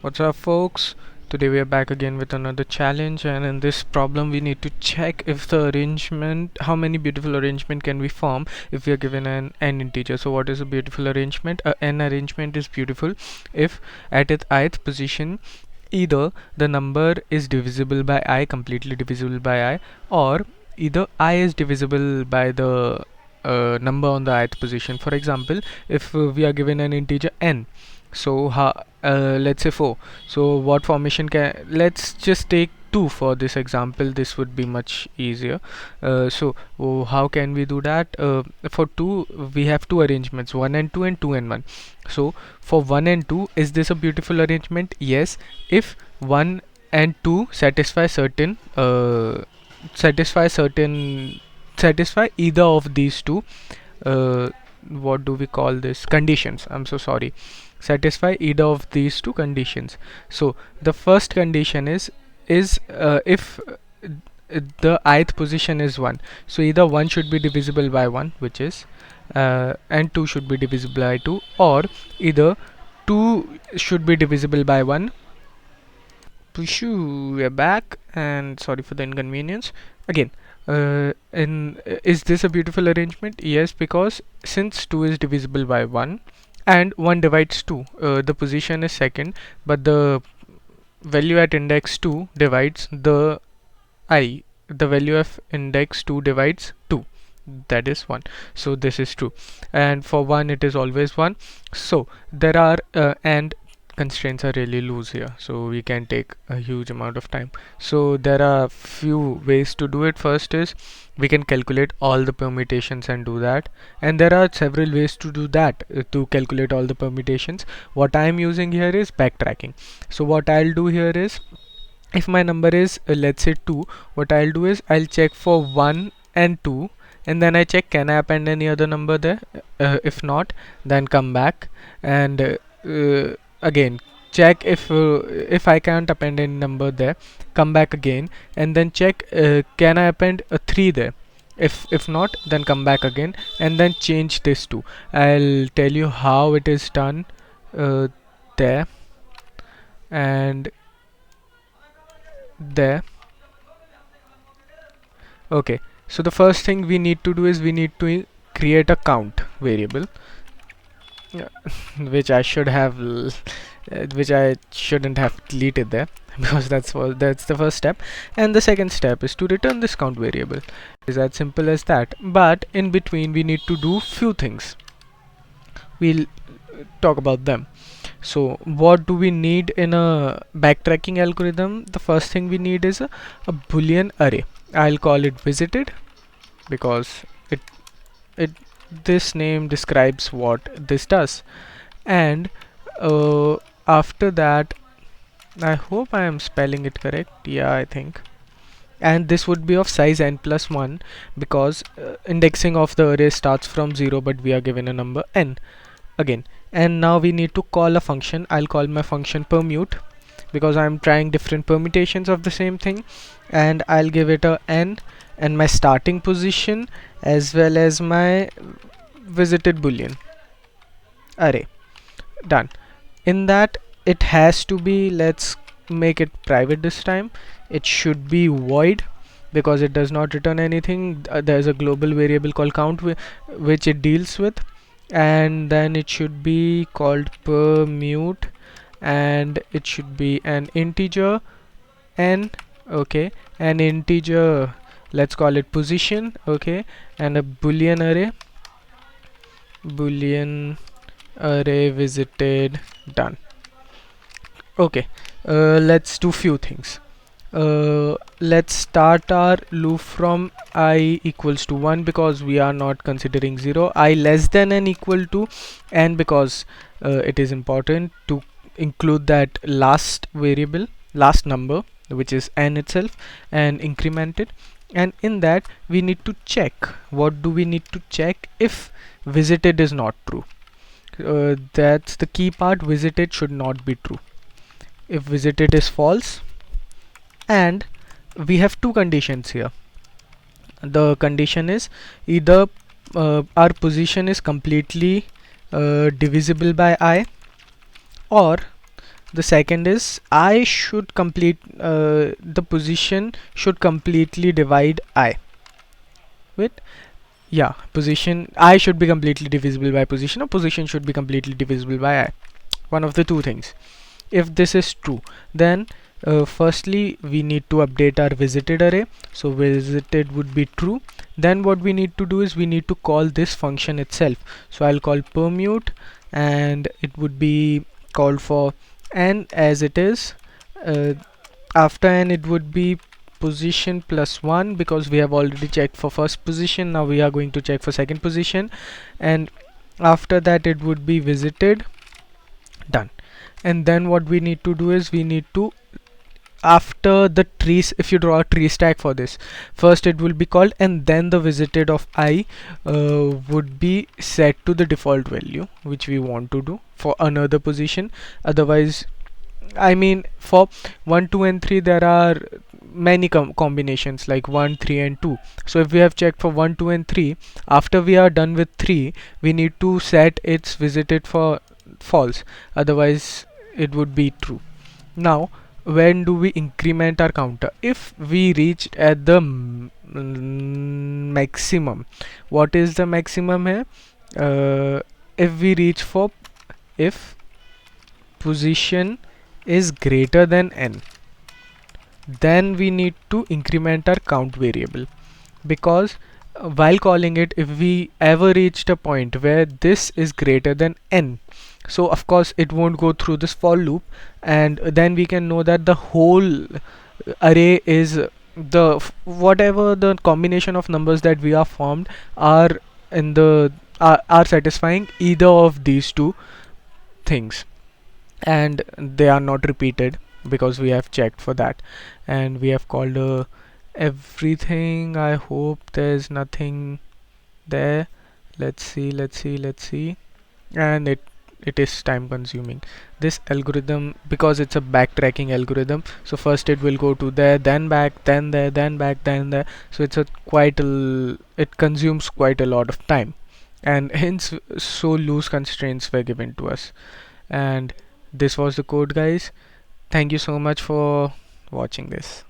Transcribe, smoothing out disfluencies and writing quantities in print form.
What's up, folks? Today we are back again with another challenge, and in this problem we need to check if the arrangement, how many beautiful arrangement can we form if we are given an n integer. So what is a beautiful arrangement? A n arrangement is beautiful if at its ith position either the number is divisible by I, completely divisible by I, or either I is divisible by the number on the ith position. For example, if we are given an integer n, so let's say 4. So what formation can, let's just take 2 for this example, this would be much easier. How can we do that? For 2 we have two arrangements, 1 and 2 and 2 and 1. So for 1 and 2, is this a beautiful arrangement? Yes, if 1 and 2 satisfy certain satisfy either of these two, what do we call this, conditions, I'm so sorry, satisfy either of these two conditions. So the first condition is if the ith position is 1, so either 1 should be divisible by 1, which is and 2 should be divisible by 2, or either 2 should be divisible by 1. Pushu, we're back, and sorry for the inconvenience again. Is this a beautiful arrangement? Yes, because since 2 is divisible by 1 and 1 divides 2, the position is second, but the value at index 2 divides the value of index 2 divides 2, that is 1, so this is true. And for 1 it is always 1. So there are and constraints are really loose here, so we can take a huge amount of time. So there are few ways to do it. First is we can calculate all the permutations and do that, and there are several ways to do that, to calculate all the permutations. What I am using here is backtracking. So what I'll do here is, if my number is let's say 2, what I'll do is I'll check for 1 and 2, and then I check can I append any other number there. If not, then come back and again check if I can't append any number there, come back again and then check can I append a 3 there. If not, then come back again and then change this to, I'll tell you how it is done there and there. Okay, so the first thing we need to do is we need to create a count variable. Yeah, which I should have which I shouldn't have deleted there because that's the first step. And the second step is to return this count variable. It's as simple as that, but in between we need to do few things. We'll talk about them. So what do we need in a backtracking algorithm? The first thing we need is a boolean array. I'll call it visited because it this name describes what this does. And after that, I hope I am spelling it correct, yeah, I think, and this would be of size n plus 1 because indexing of the array starts from 0, but we are given a number n again. And now we need to call a function. I'll call my function permute because I'm trying different permutations of the same thing, and I'll give it a n and my starting position as well as my visited boolean array. Done. In that, it has to be, let's make it private this time, it should be void because it does not return anything. There's a global variable called count which it deals with, and then it should be called permute and it should be an integer n, okay, an integer, let's call it position, okay, and a boolean array visited. Done. Okay, let's do few things. Let's start our loop from I equals to 1 because we are not considering 0, I less than and equal to n because it is important to include that last variable, last number, which is n itself, and increment it. And in that we need to check, what do we need to check? If visited is not true, that's the key part, visited should not be true. If visited is false, and we have two conditions here. The condition is either our position is completely divisible by I, or The second is I should complete the position should completely divide I. Wait, yeah, position I should be completely divisible by position, or position should be completely divisible by I. One of the two things. If this is true, then firstly we need to update our visited array, so visited would be true. Then what we need to do is we need to call this function itself, so I'll call permute, and it would be called for n as it is. uh, After n it would be position plus 1, because we have already checked for first position. Now we are going to check for second position, and after that it would be visited. Done. And then what we need to do is we need to, after the trees, if you draw a tree stack for this, first it will be called, and then the visited of I would be set to the default value which we want to do for another position. Otherwise, I mean, for 1 2 and 3 there are many combinations like 1 3 and 2. So if we have checked for 1 2 and 3, after we are done with 3 we need to set its visited for false, otherwise it would be true. Now when do we increment our counter? If we reached at the maximum. What is the maximum here? If we reach for, if position is greater than n, then we need to increment our count variable, because while calling it, if we ever reached a point where this is greater than n, so of course it won't go through this for loop, and then we can know that the whole array is whatever the combination of numbers that we are formed are in the are satisfying either of these two things, and they are not repeated because we have checked for that, and we have called everything. I hope there's nothing there. Let's see, and it is time consuming, this algorithm, because it's a backtracking algorithm. So first it will go to there, then back, then there, then back, then there. So it's a it consumes quite a lot of time, and hence so loose constraints were given to us. And this was the code, guys. Thank you so much for watching this.